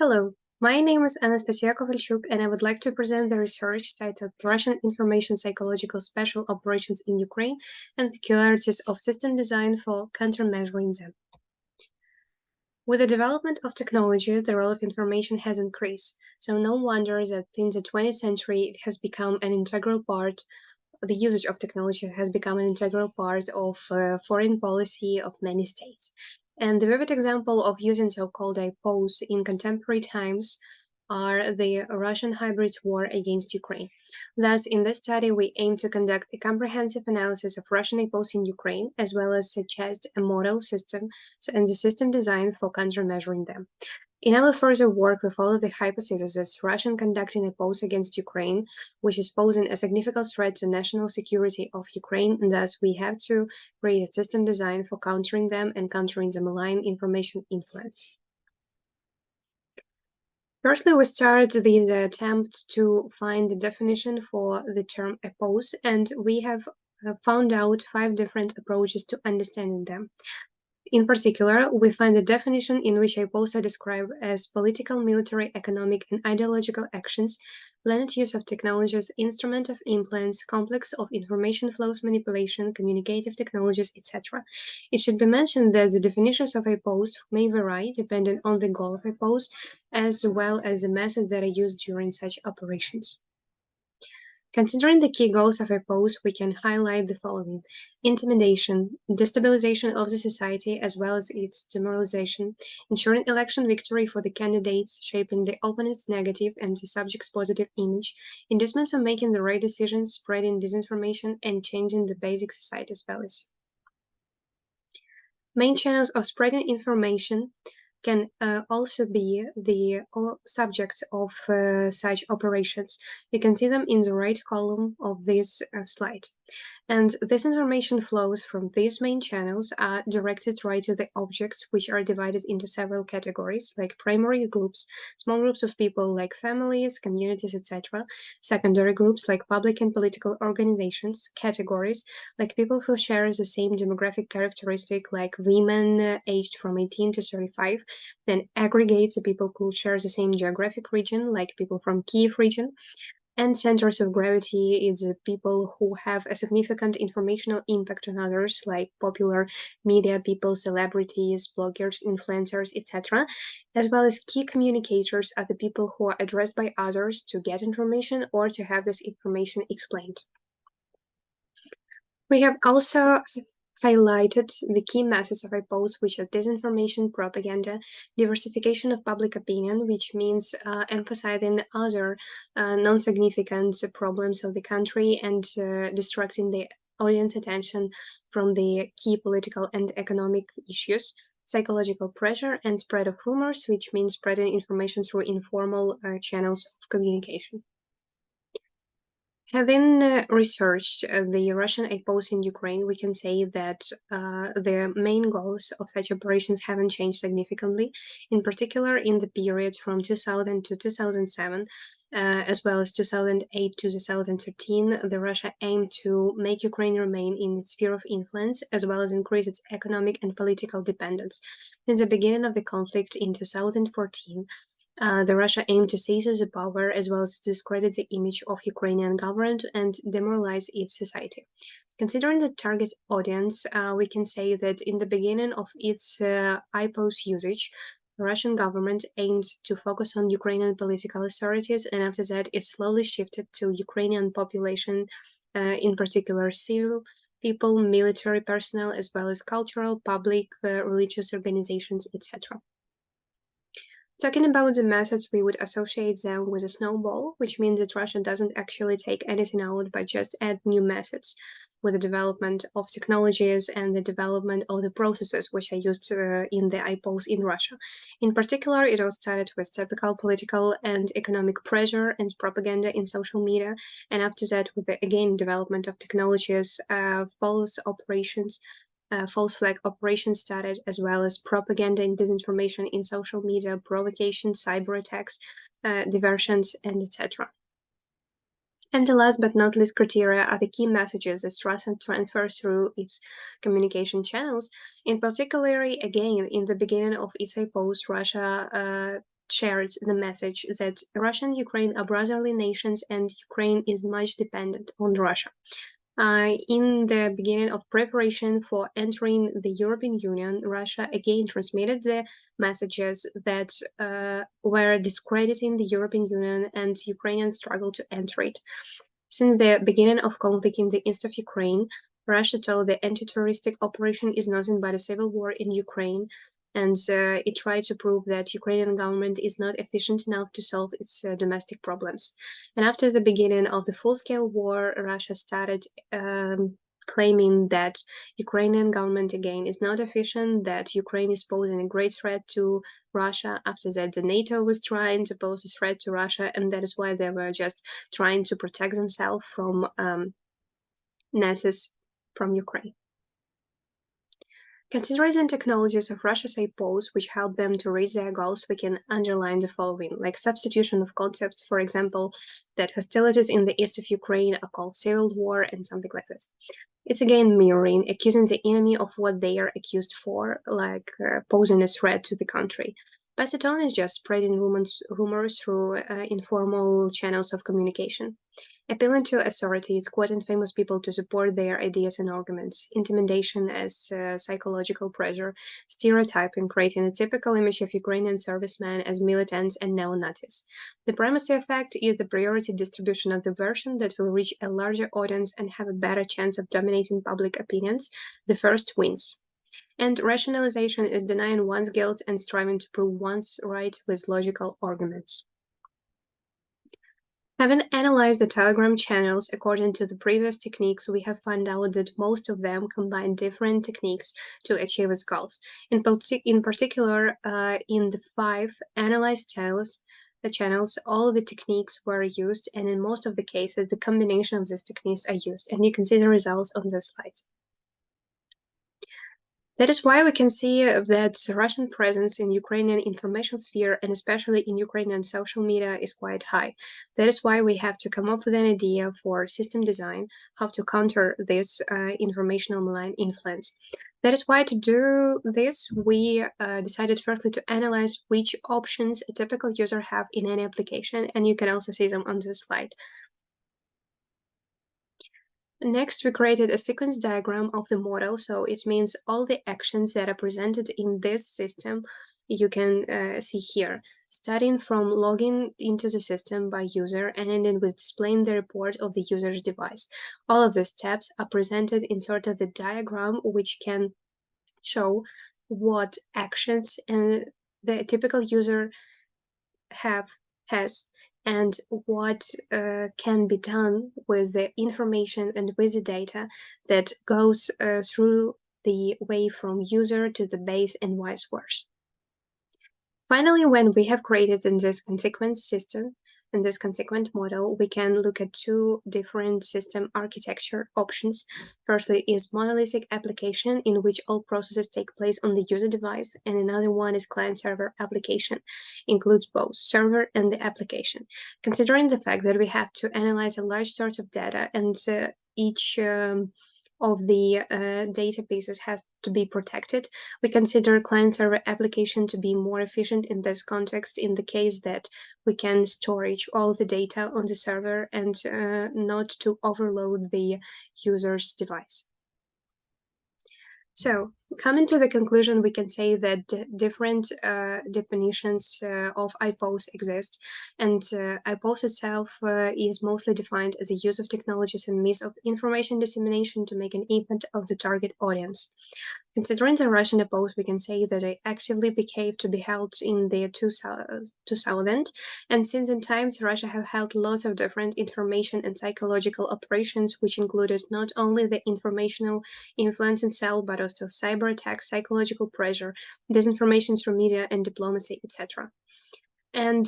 Hello, my name is Anastasiia Kovalchuk, and I would like to present the research titled Russian Information Psychological Special Operations in Ukraine and Peculiarities of System Design for Countermeasuring them. With the development of technology, the role of information has increased, so no wonder that in the 20th century it has become an integral part. The usage of technology has become an integral part of foreign policy of many states. And the vivid example of using so-called IPOs in contemporary times are the Russian hybrid war against Ukraine. Thus, in this study, we aim to conduct a comprehensive analysis of Russian IPOs in Ukraine, as well as suggest a model system and the system design for countermeasuring them. In our further work, we follow the hypothesis that Russia conducting a pose against Ukraine, which is posing a significant threat to national security of Ukraine, and thus we have to create a system design for countering them and countering the malign information influence. Firstly, we start the attempt to find the definition for the term oppose, and we have found out 5 different approaches to understanding them. In particular, we find the definition in which IPOs are described as political, military, economic, and ideological actions, planned use of technologies, instrument of influence, complex of information flows manipulation, communicative technologies, etc. It should be mentioned that the definitions of IPOs may vary depending on the goal of IPOs, as well as the methods that are used during such operations. Considering the key goals of a pose, we can highlight the following: intimidation, destabilization of the society as well as its demoralization, ensuring election victory for the candidates, shaping the opponent's negative and the subject's positive image, inducement for making the right decisions, spreading disinformation, and changing the basic society's values. Main channels of spreading information can also be the subjects of such operations. You can see them in the right column of this slide. And this information flows from these main channels are directed right to the objects, which are divided into several categories, like primary groups, small groups of people like families, communities, etc. Secondary groups like public and political organizations, categories like people who share the same demographic characteristic, like women aged from 18 to 35, then aggregates the people who share the same geographic region, like people from Kiev region, and centers of gravity is the people who have a significant informational impact on others, like popular media people, celebrities, bloggers, influencers, etc., as well as key communicators are the people who are addressed by others to get information or to have this information explained. We have also highlighted the key methods of IPOs, which are disinformation, propaganda, diversification of public opinion, which means emphasizing other non-significant problems of the country and distracting the audience attention from the key political and economic issues. Psychological pressure and spread of rumors, which means spreading information through informal channels of communication. Having researched the Russian IPOs in Ukraine, we can say that the main goals of such operations haven't changed significantly. In particular, in the period from 2000 to 2007, as well as 2008 to 2013, the Russia aimed to make Ukraine remain in its sphere of influence, as well as increase its economic and political dependence. Since the beginning of the conflict in 2014, the Russia aimed to seize the power as well as discredit the image of Ukrainian government and demoralize its society. Considering the target audience, we can say that in the beginning of its IPOS usage, the Russian government aimed to focus on Ukrainian political authorities, and after that, it slowly shifted to Ukrainian population, in particular civil people, military personnel, as well as cultural, public, religious organizations, etc. Talking about the methods, we would associate them with a snowball, which means that Russia doesn't actually take anything out but just add new methods with the development of technologies and the development of the processes which are used in the IPOs in Russia. In particular, it all started with typical political and economic pressure and propaganda in social media, and after that, with the, again, development of technologies, false flag operations started, as well as propaganda and disinformation in social media, provocation, cyber attacks, diversions, and etc. And the last but not least criteria are the key messages that Russia transfers through its communication channels. In particular, again, in the beginning of its IPOs, Russia shared the message that Russia and Ukraine are brotherly nations and Ukraine is much dependent on Russia. In the beginning of preparation for entering the European Union, Russia again transmitted the messages that were discrediting the European Union and Ukrainians struggled to enter it. Since the beginning of conflict in the east of Ukraine, Russia told the anti-terroristic operation is nothing but a civil war in Ukraine, and it tried to prove that Ukrainian government is not efficient enough to solve its domestic problems. And after the beginning of the full-scale war, Russia started claiming that Ukrainian government again is not efficient, that Ukraine is posing a great threat to Russia. After that, the NATO was trying to pose a threat to Russia, and that is why they were just trying to protect themselves from Nazis from Ukraine. Considering the technologies of Russia's pose, which help them to reach their goals, we can underline the following, like substitution of concepts, for example, that hostilities in the east of Ukraine are called civil war and something like this. It's again mirroring, accusing the enemy of what they are accused for, like posing a threat to the country. Basyuk is just spreading rumors through informal channels of communication. Appealing to authorities, quoting famous people to support their ideas and arguments, intimidation as psychological pressure, stereotyping, creating a typical image of Ukrainian servicemen as militants and neo-Nazis. The primacy effect is the priority distribution of the version that will reach a larger audience and have a better chance of dominating public opinions. The first wins. And rationalization is denying one's guilt and striving to prove one's right with logical arguments. Having analyzed the Telegram channels according to the previous techniques, we have found out that most of them combine different techniques to achieve its goals. In particular, in the 5 analyzed channels, all the techniques were used, and in most of the cases, the combination of these techniques are used, and you can see the results on this slide. That is why we can see that Russian presence in Ukrainian information sphere and especially in Ukrainian social media is quite high. That is why we have to come up with an idea for system design, how to counter this informational malign influence. That is why to do this, we decided firstly to analyze which options a typical user have in any application, and you can also see them on this slide. Next, we created a sequence diagram of the model, so it means all the actions that are presented in this system you can see here, starting from logging into the system by user and ending with displaying the report of the user's device. All of the steps are presented in sort of the diagram, which can show what actions and the typical user has and what can be done with the information and with the data that goes through the way from user to the base and vice versa. Finally, when we have created in this consequent system, in this consequent model, we can look at 2 different system architecture options. Firstly is monolithic application, in which all processes take place on the user device, and another one is client-server application, includes both server and the application. Considering the fact that we have to analyze a large sort of data and each of the data pieces has to be protected, we consider client-server application to be more efficient in this context in the case that we can storage all the data on the server and not to overload the user's device. So, coming to the conclusion, we can say that different definitions of IPOS exist, and IPOS itself is mostly defined as a use of technologies and means of information dissemination to make an impact of the target audience. Considering the Russian IPOS, we can say that they actively behaved to be held in the 2000, and since in times Russia have held lots of different information and psychological operations, which included not only the informational influence itself, but also cyber attacks, psychological pressure, disinformation through media and diplomacy, etc. And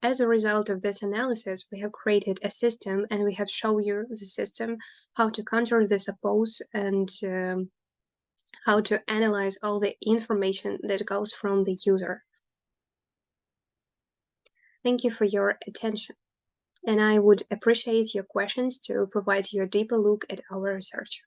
as a result of this analysis, we have created a system, and we have shown you the system, how to counter this IPOS and how to analyze all the information that goes from the user. Thank you for your attention, and I would appreciate your questions to provide you a deeper look at our research.